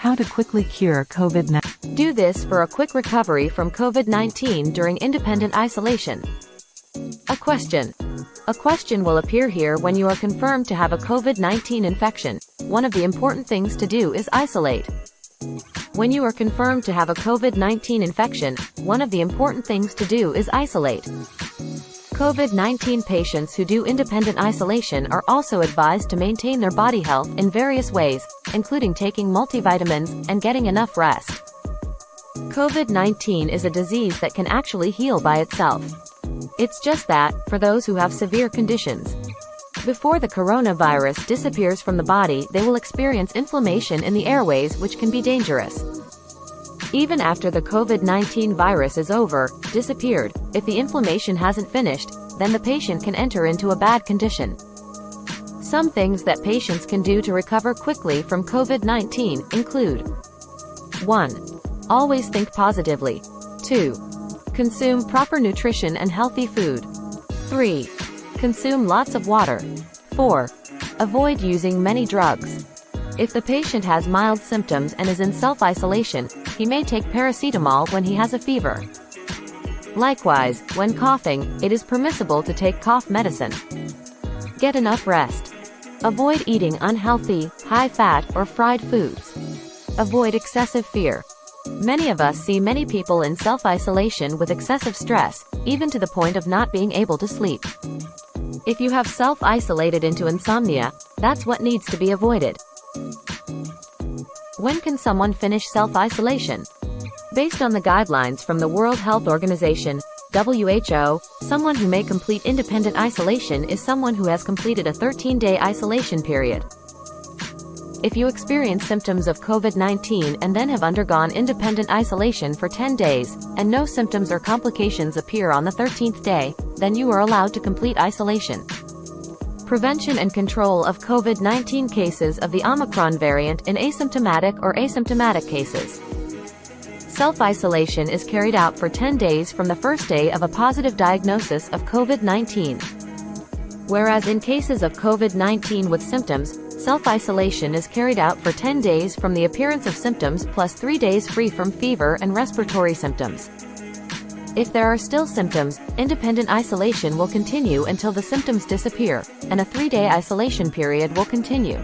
How to quickly cure COVID-19. Do this for a quick recovery from COVID-19 during independent isolation. A question. A question will appear here when you are confirmed to have a COVID-19 infection. One of the important things to do is isolate. When you are confirmed to have a COVID-19 infection, one of the important things to do is isolate. COVID-19 patients who do independent isolation are also advised to maintain their body health in various ways, including taking multivitamins and getting enough rest. COVID-19 is a disease that can actually heal by itself. It's just that, for those who have severe conditions. Before the coronavirus disappears from the body, they will experience inflammation in the airways, which can be dangerous. Even after the COVID-19 virus is disappeared, if the inflammation hasn't finished, then the patient can enter into a bad condition. Some things that patients can do to recover quickly from COVID-19 include 1. Always think positively. 2. Consume proper nutrition and healthy food. 3. Consume lots of water. 4. Avoid using many drugs. If the patient has mild symptoms and is in self-isolation, he may take paracetamol when he has a fever. Likewise, when coughing, it is permissible to take cough medicine. Get enough rest. Avoid eating unhealthy, high-fat, or fried foods. Avoid excessive fear. Many of us see many people in self-isolation with excessive stress, even to the point of not being able to sleep. If you have self-isolated into insomnia, that's what needs to be avoided. When can someone finish self-isolation? Based on the guidelines from the World Health Organization, WHO, someone who may complete independent isolation is someone who has completed a 13-day isolation period. If you experience symptoms of COVID-19 and then have undergone independent isolation for 10 days, and no symptoms or complications appear on the 13th day, then you are allowed to complete isolation. Prevention and control of COVID-19 cases of the Omicron variant in asymptomatic or asymptomatic cases. Self-isolation is carried out for 10 days from the first day of a positive diagnosis of COVID-19. Whereas in cases of COVID-19 with symptoms, self-isolation is carried out for 10 days from the appearance of symptoms plus 3 days free from fever and respiratory symptoms. If there are still symptoms, independent isolation will continue until the symptoms disappear, and a 3-day isolation period will continue.